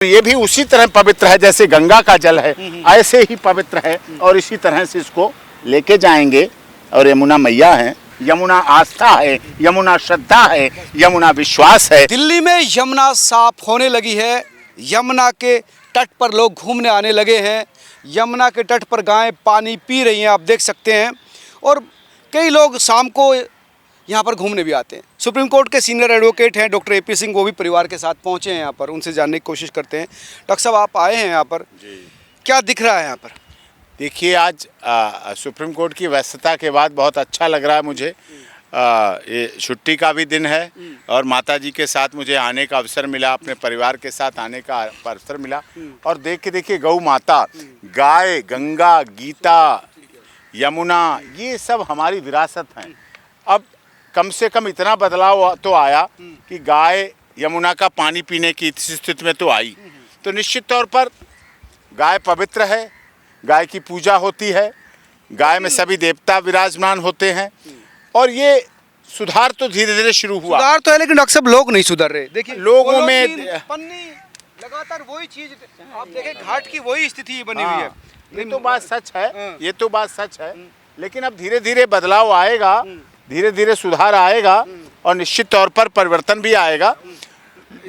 ये भी उसी तरह पवित्र है जैसे गंगा का जल है, ऐसे ही पवित्र है और इसी तरह से इसको लेके जाएंगे। और यमुना मैया है, यमुना आस्था है, यमुना श्रद्धा है, यमुना विश्वास है। दिल्ली में यमुना साफ होने लगी है, यमुना के तट पर लोग घूमने आने लगे हैं, यमुना के तट पर गायें पानी पी रही हैं, आप देख सकते हैं। और कई लोग शाम को यहाँ पर घूमने भी आते हैं। सुप्रीम कोर्ट के सीनियर एडवोकेट हैं डॉक्टर AP सिंह, वो भी परिवार के साथ पहुँचे हैं यहाँ पर, उनसे जानने की कोशिश करते हैं। डॉक्टर साहब, आप आए हैं यहाँ पर, क्या दिख रहा है यहाँ पर? देखिए, आज सुप्रीम कोर्ट की व्यस्तता के बाद बहुत अच्छा लग रहा है मुझे। ये छुट्टी का भी दिन है और माताजी के साथ मुझे आने का अवसर मिला, अपने परिवार के साथ आने का अवसर मिला। और देखिए गौ माता, गाय, गंगा, गीता, यमुना, ये सब हमारी विरासत हैं। अब कम से कम इतना बदलाव तो आया कि गाय यमुना का पानी पीने की स्थिति में तो आई। तो निश्चित तौर पर गाय पवित्र है, गाय की पूजा होती है, गाय में सभी देवता विराजमान होते हैं और ये सुधार तो धीरे धीरे शुरू हुआ। सुधार तो है, लेकिन डॉक्टर साहब लोग नहीं सुधर रहे। देखिए लोगों में पन्नी लगातार वही चीज, आप देखें घाट की वही स्थिति बनी हुई है। ये तो बात सच है, ये तो बात सच है। लेकिन अब धीरे धीरे बदलाव आएगा, धीरे धीरे सुधार आएगा और निश्चित तौर पर परिवर्तन भी आएगा।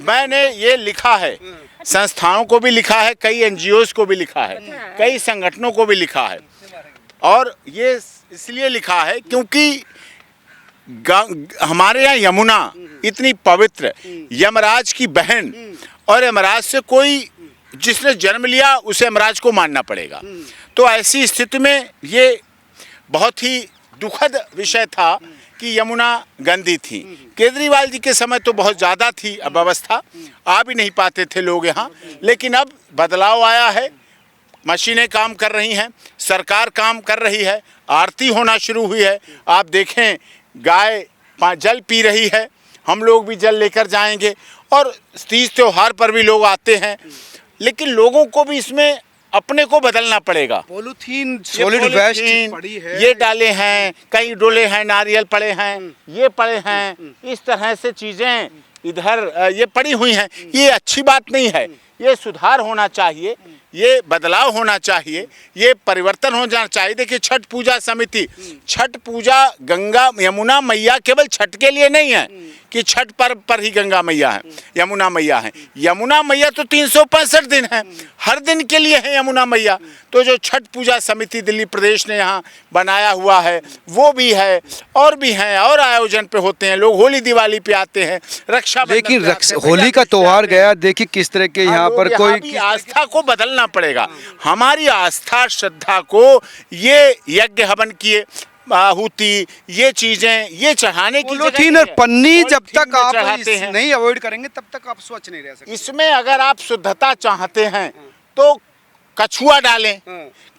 मैंने ये लिखा है, संस्थाओं को भी लिखा है, कई NGOs को भी लिखा है, कई संगठनों को भी लिखा है। और ये इसलिए लिखा है क्योंकि हमारे यहाँ यमुना इतनी पवित्र, यमराज की बहन, और यमराज से कोई जिसने जन्म लिया उसे यमराज को मानना पड़ेगा। तो ऐसी स्थिति में ये बहुत ही दुखद विषय था कि यमुना गंदी थी। केजरीवाल जी के समय तो बहुत ज़्यादा थी अब व्यवस्था, आ भी नहीं पाते थे लोग यहाँ। लेकिन अब बदलाव आया है, मशीनें काम कर रही हैं, सरकार काम कर रही है, आरती होना शुरू हुई है। आप देखें गाय जल पी रही है, हम लोग भी जल लेकर जाएंगे और तीज त्योहार पर भी लोग आते हैं। लेकिन लोगों को भी इसमें अपने को बदलना पड़ेगा। पॉलीथीन, सॉलिड वेस्ट पड़ी है, ये डाले हैं, कई डोले हैं, नारियल पड़े हैं, ये पड़े हैं, इस तरह से चीज़ें इधर ये पड़ी हुई हैं। ये अच्छी बात नहीं है, ये सुधार होना चाहिए, ये बदलाव होना चाहिए, ये परिवर्तन होना चाहिए। देखिए छठ पूजा समिति, छठ पूजा गंगा यमुना मैया केवल छठ के लिए नहीं है कि छठ पर्व पर ही गंगा मैया है, यमुना मैया है। यमुना मैया तो 365 दिन है, हर दिन के लिए है यमुना मैया। तो जो छठ पूजा समिति दिल्ली प्रदेश ने यहाँ बनाया हुआ है वो भी है, और भी हैं, और आयोजन पे होते हैं। लोग होली दिवाली पे आते हैं, रक्षाबंधन। लेकिन होली का त्योहार गया, देखिए किस तरह के यहाँ पर कोई आस्था को बदलना पड़ेगा। हमारी आस्था श्रद्धा को ये यज्ञ हवन किए, आहुति, ये चीजें ये चढ़ाने की पॉलीथीन और पन्नी जब तक आप नहीं अवॉइड करेंगे तब तक आप स्वच्छ नहीं रह सकते। इसमें अगर आप शुद्धता चाहते हैं तो कछुआ डालें,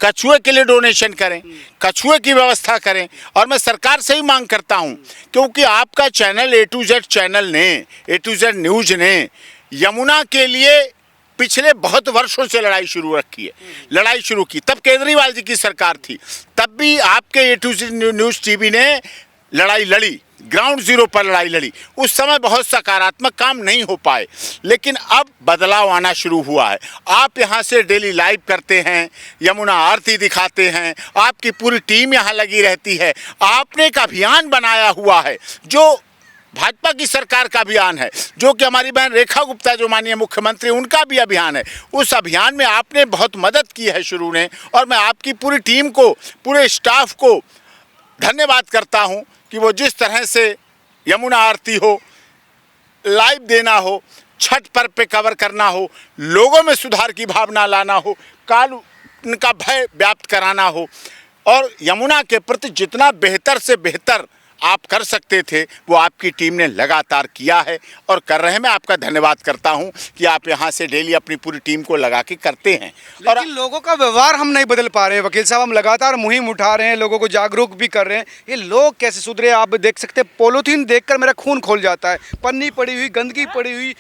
कछुए के लिए डोनेशन करें, कछुए की व्यवस्था करें। और मैं सरकार से ही मांग करता हूं, क्योंकि आपका channel A to Z channel ने, A to Z न्यूज ने यमुना के लिए पिछले बहुत वर्षों से लड़ाई शुरू की। तब केजरीवाल जी की सरकार थी, तब भी आपके A to Z news TV ने लड़ाई लड़ी, ग्राउंड जीरो पर लड़ाई लड़ी। उस समय बहुत सकारात्मक काम नहीं हो पाए, लेकिन अब बदलाव आना शुरू हुआ है। आप यहाँ से डेली लाइव करते हैं, यमुना आरती दिखाते हैं, आपकी पूरी टीम यहाँ लगी रहती है। आपने एक अभियान बनाया हुआ है जो भाजपा की सरकार का अभियान है, जो कि हमारी बहन रेखा गुप्ता जो माननीय मुख्यमंत्री, उनका भी अभियान है। उस अभियान में आपने बहुत मदद की है शुरू ने, और मैं आपकी पूरी टीम को, पूरे स्टाफ को धन्यवाद करता हूं कि वो जिस तरह से यमुना आरती हो, लाइव देना हो, छठ पर्व पे कवर करना हो, लोगों में सुधार की भावना लाना हो, कानून का भय व्याप्त कराना हो, और यमुना के प्रति जितना बेहतर से बेहतर आप कर सकते थे वो आपकी टीम ने लगातार किया है और कर रहे हैं। मैं आपका धन्यवाद करता हूं कि आप यहां से डेली अपनी पूरी टीम को लगा के करते हैं। और लोगों का व्यवहार हम नहीं बदल पा रहे हैं वकील साहब, हम लगातार मुहिम उठा रहे हैं, लोगों को जागरूक भी कर रहे हैं। ये लोग कैसे सुधरे? आप देख सकते हैं, पॉलीथीन देखकर मेरा खून खोल जाता है, पन्नी पड़ी हुई, गंदगी पड़ी हुई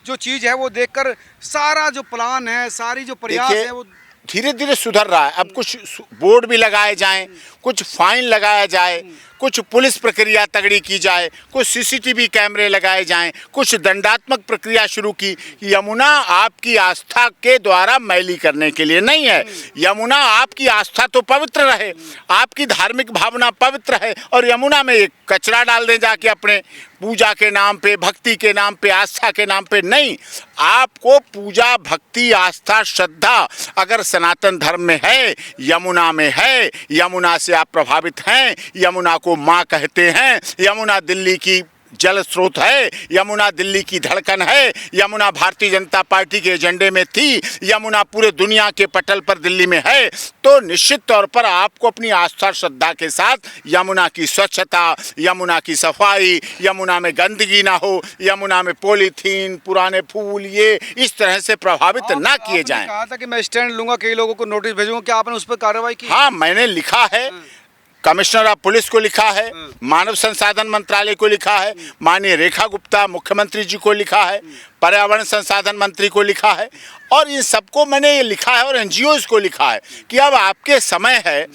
जो चीज़ है वो देखकर सारा जो प्लान है, सारी जो प्रयास है वो धीरे धीरे सुधर रहा है। अब कुछ बोर्ड भी लगाए जाएं, कुछ फाइन लगाया जाए, कुछ पुलिस प्रक्रिया तगड़ी की जाए, कुछ सीसीटीवी कैमरे लगाए जाएं, कुछ दंडात्मक प्रक्रिया शुरू की। यमुना आपकी आस्था के द्वारा मैली करने के लिए नहीं है। यमुना आपकी आस्था तो पवित्र रहे, आपकी धार्मिक भावना पवित्र है, और यमुना में एक कचरा डाल दें जाके अपने पूजा के नाम पे, भक्ति के नाम पे, आस्था के नाम पे। नहीं, आपको पूजा, भक्ति, आस्था, श्रद्धा अगर सनातन धर्म में है, यमुना में है, यमुना से आप प्रभावित हैं, यमुना को माँ कहते हैं, यमुना दिल्ली की जल स्रोत है, यमुना दिल्ली की धड़कन है, यमुना भारतीय जनता पार्टी के एजेंडे में थी, यमुना पूरे दुनिया के पटल पर दिल्ली में है, तो निश्चित तौर पर आपको अपनी आस्था श्रद्धा के साथ यमुना की स्वच्छता, यमुना की सफाई, यमुना में गंदगी ना हो, यमुना में पॉलीथीन, पुराने फूल, ये इस तरह से प्रभावित ना किए जाएं। कहा था कि मैं स्टैंड लूंगा, कई लोगों को नोटिस भेजूंगा, क्या आपने उस पर कार्रवाई की? हाँ, मैंने लिखा है, कमिश्नर ऑफ पुलिस को लिखा है, मानव संसाधन मंत्रालय को लिखा है, माननीय रेखा गुप्ता मुख्यमंत्री जी को लिखा है, पर्यावरण संसाधन मंत्री को लिखा है, और इन सबको मैंने ये लिखा है, और एनजीओज को लिखा है कि अब आपके समय है,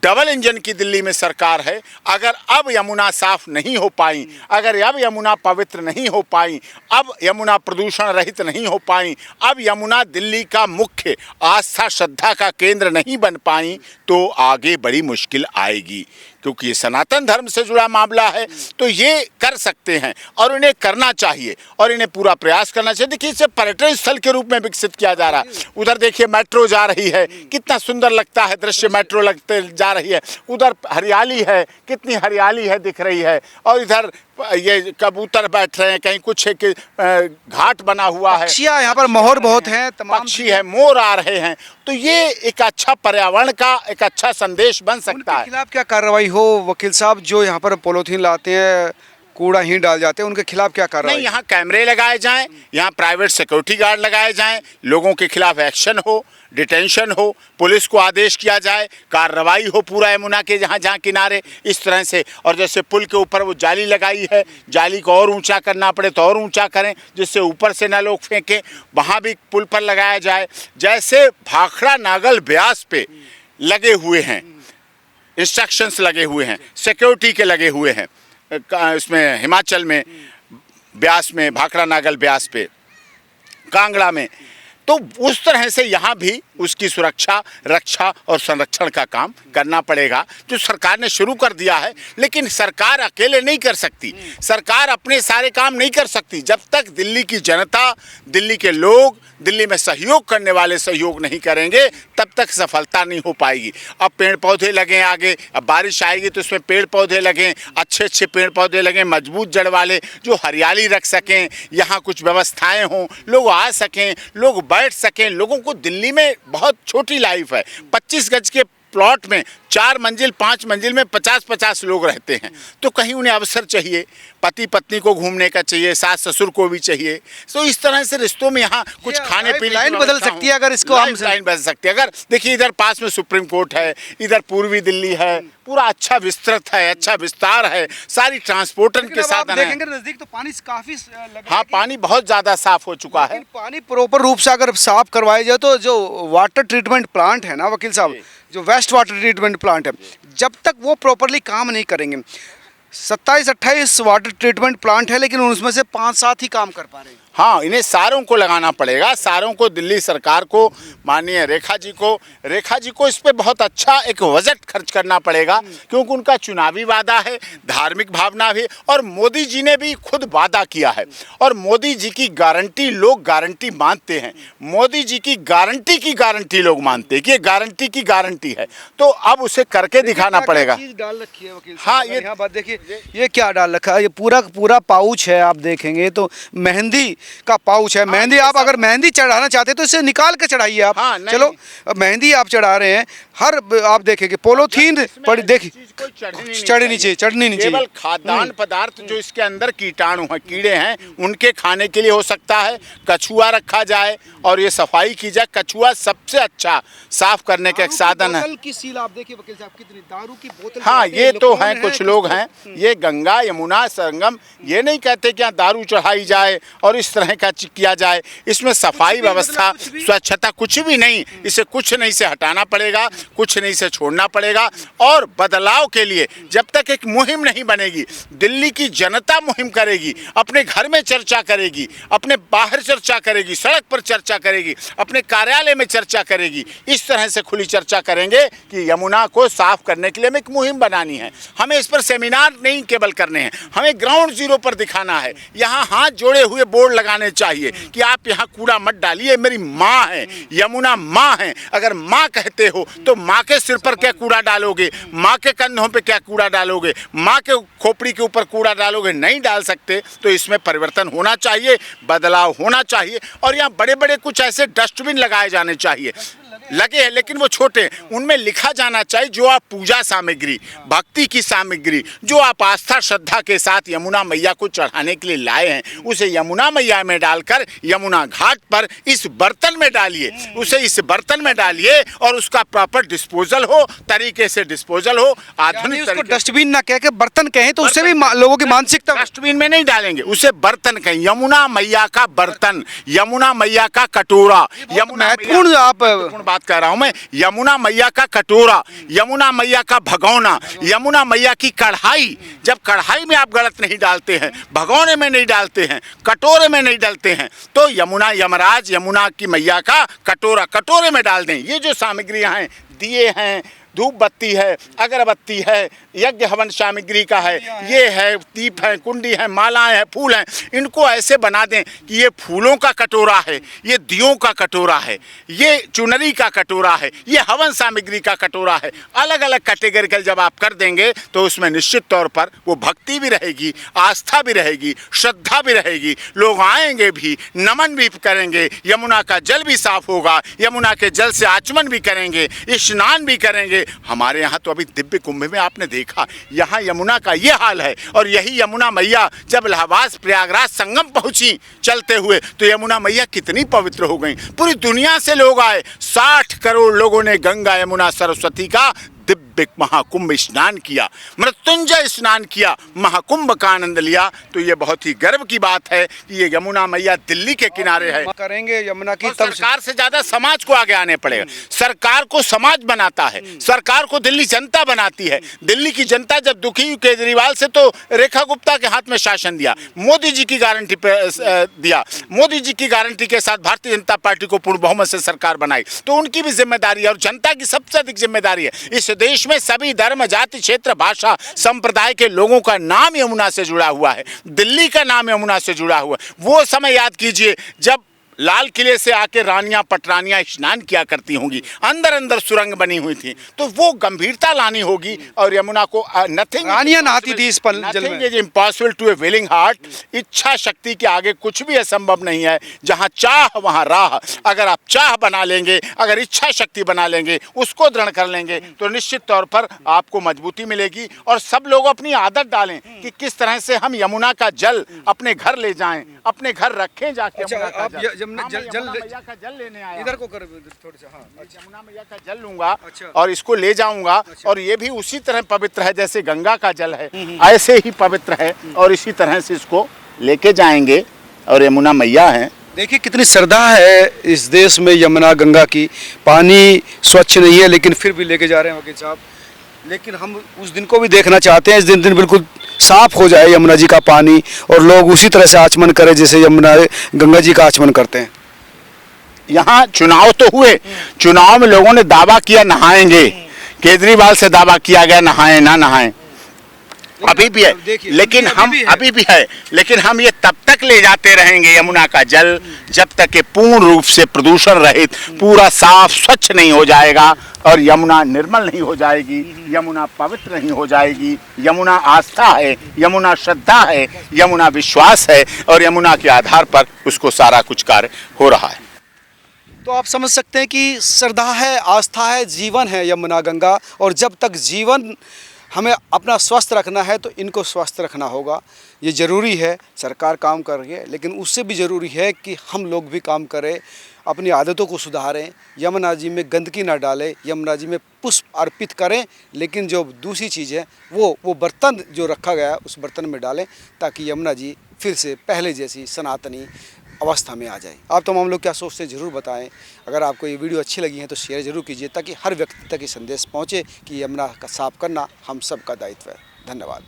डबल इंजन की दिल्ली में सरकार है। अगर अब यमुना साफ नहीं हो पाई, अगर अब यमुना पवित्र नहीं हो पाई, अब यमुना प्रदूषण रहित नहीं हो पाई, अब यमुना दिल्ली का मुख्य आस्था श्रद्धा का केंद्र नहीं बन पाई, तो आगे बड़ी मुश्किल आएगी। क्योंकि ये सनातन धर्म से जुड़ा मामला है, तो ये कर सकते हैं और इन्हें करना चाहिए, और इन्हें पूरा प्रयास करना चाहिए। देखिए, इसे पर्यटन स्थल के रूप में विकसित किया जा रहा है। उधर देखिए मेट्रो जा रही है, कितना सुंदर लगता है दृश्य, मेट्रो लगते जा रही है। उधर हरियाली है, कितनी हरियाली है दिख रही है, और इधर ये कबूतर बैठ रहे हैं, कहीं कुछ है कि घाट बना हुआ है, पक्षियाँ यहाँ पर मोर बहुत हैं, तमाम पक्षी है, मोर आ रहे हैं, तो ये एक अच्छा पर्यावरण का एक अच्छा संदेश बन सकता है। उनके खिलाफ क्या कार्रवाई हो वकील साहब, जो यहाँ पर पॉलीथीन लाते हैं, कूड़ा ही डाल जाते हैं, उनके खिलाफ क्या कार्रवाई? नहीं, यहाँ कैमरे लगाए जाएं, यहाँ प्राइवेट सिक्योरिटी गार्ड लगाए जाएं, लोगों के खिलाफ एक्शन हो, डिटेंशन हो, पुलिस को आदेश किया जाए, कार्रवाई हो पूरा यमुना के जहाँ जहाँ किनारे इस तरह से। और जैसे पुल के ऊपर वो जाली लगाई है, जाली को और ऊंचा करना पड़े तो और ऊंचा करें, जिससे ऊपर से ना लोग फेंकें, वहाँ भी पुल पर लगाया जाए। जैसे भाखड़ा नागल ब्यास पे लगे हुए हैं, इंस्ट्रक्शंस लगे हुए हैं, सिक्योरिटी के लगे हुए हैं, इसमें हिमाचल में ब्यास में, भाखड़ा नागल ब्यास पे, कांगड़ा में, तो उस तरह से यहाँ भी उसकी सुरक्षा, रक्षा और संरक्षण का काम करना पड़ेगा, जो सरकार ने शुरू कर दिया है। लेकिन सरकार अकेले नहीं कर सकती, सरकार अपने सारे काम नहीं कर सकती जब तक दिल्ली की जनता, दिल्ली के लोग, दिल्ली में सहयोग करने वाले सहयोग नहीं करेंगे, तब तक सफलता नहीं हो पाएगी। अब पेड़ पौधे लगें आगे, अब बारिश आएगी तो उसमें पेड़ पौधे लगें, अच्छे अच्छे पेड़ पौधे लगें, मजबूत जड़ वाले, जो हरियाली रख सकें, यहाँ कुछ व्यवस्थाएं हों, लोग आ सकें, लोग बैठ सकें। लोगों को दिल्ली में बहुत छोटी लाइफ है, 25 गज के प्लॉट में 4 मंजिल 5 मंजिल में 50-50 लोग रहते हैं, तो कहीं उन्हें अवसर चाहिए, पति पत्नी को घूमने का चाहिए, सास ससुर को भी चाहिए। तो इस तरह से रिश्तों में यहाँ कुछ खाने पीने लाइन बदल सकती है, अगर इसको हम लाइन बदल सकती है। अगर देखिए, इधर पास में सुप्रीम कोर्ट है, इधर पूर्वी दिल्ली है, पूरा अच्छा विस्तृत है, अच्छा विस्तार है, सारी ट्रांसपोर्टन के साधन है। देखेंगे नजदीक तो पानी काफी हाँ, पानी बहुत ज्यादा साफ हो चुका है। पानी प्रॉपर रूप से अगर साफ करवाया जाए तो जो वाटर ट्रीटमेंट प्लांट है ना वकील साहब, जो वेस्ट वाटर ट्रीटमेंट प्लांट है, जब तक वो प्रॉपरली काम नहीं करेंगे, 27-28 वाटर ट्रीटमेंट प्लांट है, लेकिन उसमें से 5-7 ही काम कर पा रहे हैं। हाँ, इन्हें सारों को लगाना पड़ेगा, सारों को, दिल्ली सरकार को, माननीय रेखा जी को इस पे बहुत अच्छा एक बजट खर्च करना पड़ेगा, क्योंकि उनका चुनावी वादा है, धार्मिक भावना भी, और मोदी जी ने भी खुद वादा किया है, और मोदी जी की गारंटी लोग गारंटी मानते हैं, मोदी जी की गारंटी लोग मानते हैं कि ये गारंटी की गारंटी है, तो अब उसे करके दिखाना पड़ेगा। डाल रखी है वकील, हाँ, ये बात देखिए, ये क्या डाल रखा है, ये पूरा पाउच है, आप देखेंगे तो मेहंदी का पाउच है। मेहंदी, आप अगर मेहंदी चढ़ाना चाहते हैं तो इसे निकाल के चढ़ाइए आप। हाँ, चलो, मेहंदी आप चढ़ा रहे हैं, हर आप देखेंगे पॉलीथीन पड़ी, देखिए चढ़नी चाहिए। केवल खाद्यान्न पदार्थ जो इसके अंदर कीटाणु हैं, कीड़े हैं, उनके खाने के लिए हो सकता है। कछुआ रखा जाए और ये सफाई की जाए। कछुआ सबसे अच्छा साफ करने का एक साधन है। की सील आप देखिए वकील साहब, कितनी दारू की बोतल। हाँ, ये तो हैं, कुछ लोग हैं, ये गंगा यमुना संगम, ये नहीं कहते कि यहाँ दारू चढ़ाई जाए और इस तरह का किया जाए। इसमें सफाई व्यवस्था, स्वच्छता कुछ भी नहीं, इसे कुछ नहीं से हटाना पड़ेगा। कुछ नहीं से छोड़ना पड़ेगा। और बदलाव के लिए जब तक एक मुहिम नहीं बनेगी, दिल्ली की जनता मुहिम करेगी, अपने घर में चर्चा करेगी, अपने बाहर चर्चा करेगी, सड़क पर चर्चा करेगी, अपने कार्यालय में चर्चा करेगी, इस तरह से खुली चर्चा करेंगे कि यमुना को साफ करने के लिए हमें एक मुहिम बनानी है। हमें इस पर सेमिनार नहीं केवल करने हैं, हमें ग्राउंड जीरो पर दिखाना है। यहाँ हाथ जोड़े हुए बोर्ड लगाने चाहिए कि आप यहाँ कूड़ा मत डालिए, मेरी माँ है, यमुना माँ है। अगर माँ कहते हो तो माँ के सिर पर क्या कूड़ा डालोगे, माँ के कंधों पे क्या कूड़ा डालोगे, माँ के खोपड़ी के ऊपर कूड़ा डालोगे? नहीं डाल सकते। तो इसमें परिवर्तन होना चाहिए, बदलाव होना चाहिए। और यहाँ बड़े बड़े कुछ ऐसे डस्टबिन लगाए जाने चाहिए, लगे हैं लेकिन वो छोटे, उनमें लिखा जाना चाहिए जो आप पूजा सामग्री, भक्ति की सामग्री, जो आप आस्था श्रद्धा के साथ यमुना मैया को चढ़ाने के लिए लाए हैं, उसे यमुना मैया में डालकर यमुना घाट पर इस बर्तन में डालिए, उसे इस बर्तन में डालिए और उसका प्रॉपर डिस्पोजल हो, तरीके से डिस्पोजल हो, आधुनिक उसको डस्टबिन ना कह के बर्तन कहें तो उससे भी लोगों की मानसिकता। डस्टबिन में नहीं डालेंगे, उसे बर्तन कहें, यमुना मैया का बर्तन, यमुना मैया का कटोरा, यमुना महत्वपूर्ण आप बात कह रहा हूं मैं। यमुना मैया का कटोरा, यमुना मैया का भगोना, यमुना मैया की कढ़ाई। जब कढ़ाई में आप गलत नहीं डालते हैं, भगोने में नहीं डालते हैं, कटोरे में नहीं डालते हैं, तो यमुना यमराज यमुना की मैया का कटोरा कटोरे में डाल दें। ये जो सामग्रियां हैं, दिए हैं, धूप बत्ती है, अगरबत्ती है, यज्ञ हवन सामग्री का है, ये है, दीप है, कुंडी है, मालाएं हैं, फूल हैं, इनको ऐसे बना दें कि ये फूलों का कटोरा है, ये दियों का कटोरा है, ये चुनरी का कटोरा है, ये हवन सामग्री का कटोरा है। अलग अलग कैटेगरिकल जब आप कर देंगे तो उसमें निश्चित तौर पर वो भक्ति भी रहेगी, आस्था भी रहेगी, श्रद्धा भी रहेगी, लोग आएंगे भी, नमन भी करेंगे, यमुना का जल भी साफ होगा, यमुना के जल से आचमन भी करेंगे, स्नान भी करेंगे। हमारे यहाँ तो अभी दिव्य कुंभ में आपने देखा, यहाँ यमुना का ये हाल है। और यही यमुना मैया जब इलाहाबाद प्रयागराज संगम पहुंची चलते हुए, तो यमुना मैया कितनी पवित्र हो गई। पूरी दुनिया से लोग आए, 60 करोड़ लोगों ने गंगा यमुना सरस्वती का दिव्य महाकुंभ स्नान किया, मृत्युंजय स्नान किया, महाकुंभ का आनंद लिया। तो ये बहुत ही गर्व की बात है कि ये यमुना मैया दिल्ली के किनारे है। करेंगे यमुना की, सरकार से ज्यादा समाज को आगे आने पड़ेगा। सरकार को समाज बनाता है, सरकार को दिल्ली जनता बनाती है। दिल्ली की जनता जब दुखी हुई केजरीवाल से, तो रेखा गुप्ता के हाथ में शासन दिया, मोदी जी की गारंटी पे दिया, मोदी जी की गारंटी के साथ भारतीय जनता पार्टी को पूर्ण बहुमत से सरकार बनाई। तो उनकी भी जिम्मेदारी है और जनता की सबसे अधिक जिम्मेदारी है। इस देश में सभी धर्म, जाति, क्षेत्र, भाषा, संप्रदाय के लोगों का नाम यमुना से जुड़ा हुआ है, दिल्ली का नाम यमुना से जुड़ा हुआ है। वो समय याद कीजिए जब लाल किले से आके रानियां पटरानियां स्नान किया करती होंगी, अंदर अंदर सुरंग बनी हुई थी। तो वो गंभीरता लानी होगी और यमुना को नथिंग, रानियां नहाती थी इस पल जल में। Is impossible to a willing heart. इच्छा शक्ति के आगे कुछ भी असंभव नहीं है। जहां चाह वहां राह। अगर आप चाह बना लेंगे, अगर इच्छा शक्ति बना लेंगे, उसको दृढ़ कर लेंगे, तो निश्चित तौर पर आपको मजबूती मिलेगी। और सब लोग अपनी आदत डालें कि किस तरह से हम यमुना का जल अपने घर ले जाएं, अपने घर रखें जाके। यमुना मैया का जल लेने आया, इधर को कर थोड़ा सा। हाँ, यमुना मैया का जल लूंगा और इसको ले जाऊंगा। और ये भी उसी तरह पवित्र है जैसे गंगा का जल है, ऐसे ही पवित्र है। और इसी तरह से इसको लेके जाएंगे और यमुना मैया है। देखिए कितनी श्रद्धा है इस देश में यमुना गंगा की। पानी स्वच्छ नहीं है लेकिन फिर भी लेके जा रहे हैं वकील साहब। लेकिन हम उस दिन को भी देखना चाहते हैं, इस दिन बिल्कुल साफ हो जाए यमुना जी का पानी और लोग उसी तरह से आचमन करें जैसे यमुना गंगा जी का आचमन करते हैं। यहाँ चुनाव तो हुए, चुनाव में लोगों ने दावा किया नहाएंगे, केजरीवाल से दावा किया गया नहाएं ना नहाएं, अभी भी है। लेकिन हम अभी भी है, लेकिन हम ये तब तक ले जाते रहेंगे यमुना का जल जब तक ये पूर्ण रूप से प्रदूषण रहित, पूरा साफ स्वच्छ नहीं हो जाएगा और यमुना निर्मल नहीं हो जाएगी, यमुना पवित्र नहीं हो जाएगी। यमुना आस्था है, यमुना श्रद्धा है, यमुना विश्वास है और यमुना के आधार पर उसको सारा कुछ कार्य हो रहा है। तो आप समझ सकते हैं कि श्रद्धा है, आस्था है, जीवन है यमुना गंगा। और जब तक जीवन हमें अपना स्वस्थ रखना है तो इनको स्वस्थ रखना होगा। ये ज़रूरी है, सरकार काम कर रही है, लेकिन उससे भी ज़रूरी है कि हम लोग भी काम करें, अपनी आदतों को सुधारें, यमुना जी में गंदगी ना डालें, यमुना जी में पुष्प अर्पित करें। लेकिन जो दूसरी चीज़ है वो बर्तन जो रखा गया है उस बर्तन में डालें, ताकि यमुना जी फिर से पहले जैसी सनातनी अवस्था में आ जाए। आप तमाम लोग क्या सोचते हैं ज़रूर बताएं। अगर आपको ये वीडियो अच्छी लगी है तो शेयर ज़रूर कीजिए ताकि हर व्यक्ति तक ये संदेश पहुँचे कि यमुना का साफ करना हम सब का दायित्व है। धन्यवाद।